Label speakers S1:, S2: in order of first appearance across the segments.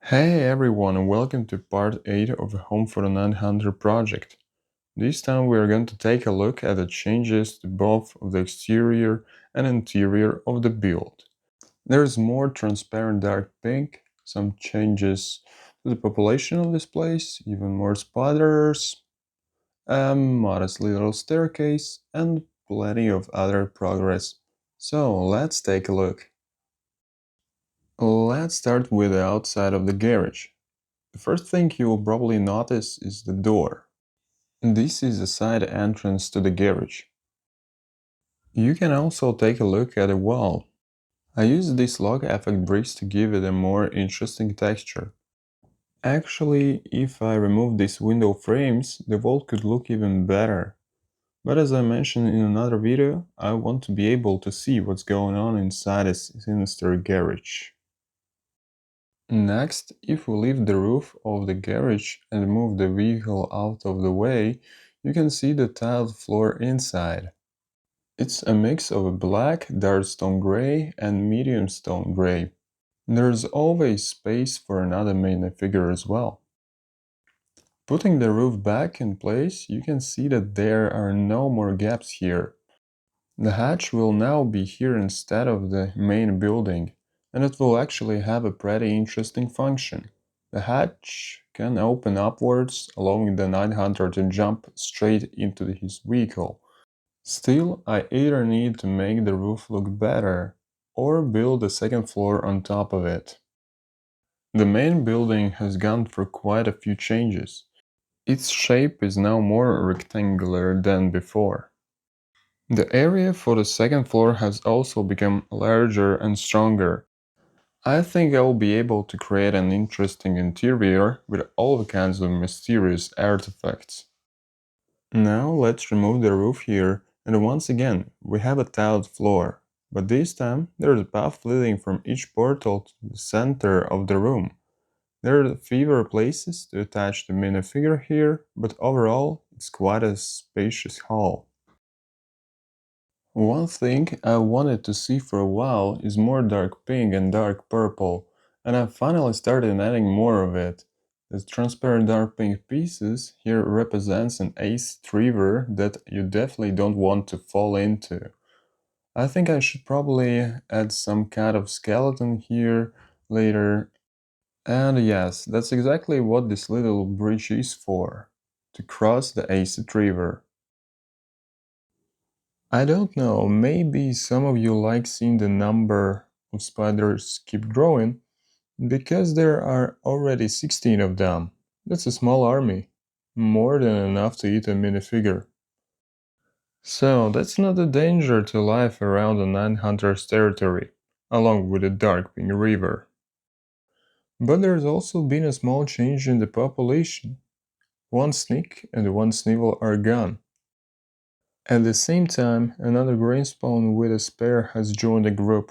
S1: Hey everyone, and welcome to part 8 of the Home for the 900 project. This time we are going to take a look at the changes to both of the exterior and interior of the build. There's more transparent dark pink, some changes to the population of this place, even more spiders, a modest little staircase, and plenty of other progress. So let's take a look. Let's start with the outside of the garage. The first thing you will probably notice is the door. This is a side entrance to the garage. You can also take a look at the wall. I used this log effect bricks to give it a more interesting texture. Actually, if I remove these window frames, the wall could look even better. But as I mentioned in another video, I want to be able to see what's going on inside this sinister garage. Next, if we lift the roof of the garage and move the vehicle out of the way, you can see the tiled floor inside. It's a mix of black, dark stone gray and medium stone gray. There's always space for another minifigure as well. Putting the roof back in place, you can see that there are no more gaps here. The hatch will now be here instead of the main building, and it will actually have a pretty interesting function. The hatch can open upwards, allowing the 900 to jump straight into his vehicle. Still, I either need to make the roof look better, or build a second floor on top of it. The main building has gone through quite a few changes. Its shape is now more rectangular than before. The area for the second floor has also become larger and stronger. I think I will be able to create an interesting interior with all kinds of mysterious artifacts. Now let's remove the roof here, and once again we have a tiled floor, but this time there is a path leading from each portal to the center of the room. There are fewer places to attach the minifigure here, but overall it's quite a spacious hall. One thing I wanted to see for a while is more dark pink and dark purple, and I finally started adding more of it. The transparent dark pink pieces here represents an ace retriever that you definitely don't want to fall into. I think I should probably add some kind of skeleton here later. And yes, that's exactly what this little bridge is for, to cross the ace retriever. I don't know, maybe some of you like seeing the number of spiders keep growing, because there are already 16 of them. That's a small army, more than enough to eat a minifigure. So that's not a danger to life around the 900's territory, along with the Dark Pink River. But there's also been a small change in the population. One sneak and one snivel are gone. At the same time, another green spawn with a spear has joined the group.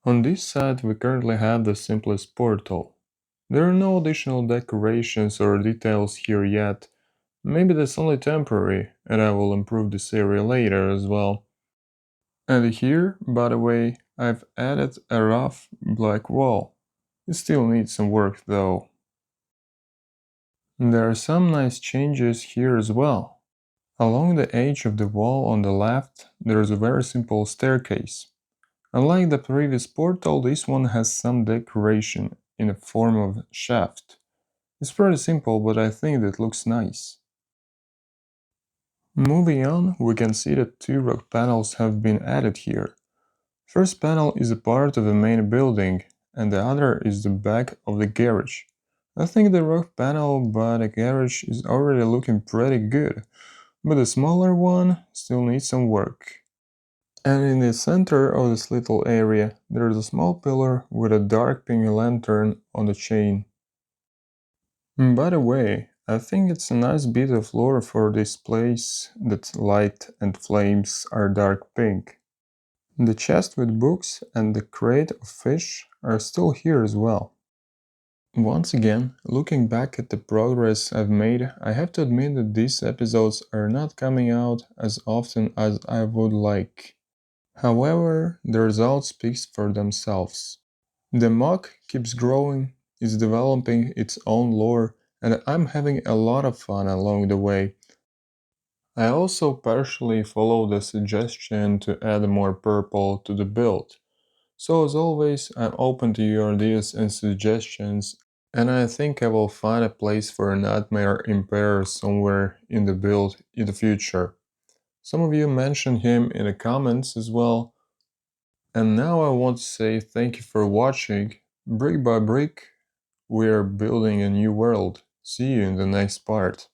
S1: On this side we currently have the simplest portal. There are no additional decorations or details here yet. Maybe that's only temporary, and I will improve this area later as well. And here, by the way, I've added a rough black wall. It still needs some work though. There are some nice changes here as well. Along the edge of the wall on the left, there is a very simple staircase. Unlike the previous portal, this one has some decoration in the form of shaft. It's pretty simple, but I think that looks nice. Moving on, we can see that two rock panels have been added here. First panel is a part of the main building, and the other is the back of the garage. I think the rock panel by the garage is already looking pretty good, but the smaller one still needs some work. And in the center of this little area, there is a small pillar with a dark pink lantern on the chain. By the way, I think it's a nice bit of lore for this place that light and flames are dark pink. The chest with books and the crate of fish are still here as well. Once again, looking back at the progress I've made, I have to admit that these episodes are not coming out as often as I would like. However, the result speaks for themselves. The MOC keeps growing, is developing its own lore, and I'm having a lot of fun along the way. I also partially follow the suggestion to add more purple to the build. So as always, I'm open to your ideas and suggestions, and I think I will find a place for a Nightmare Emperor somewhere in the build in the future. Some of you mentioned him in the comments as well, and now I want to say thank you for watching. Brick by brick, we are building a new world. See you in the next part.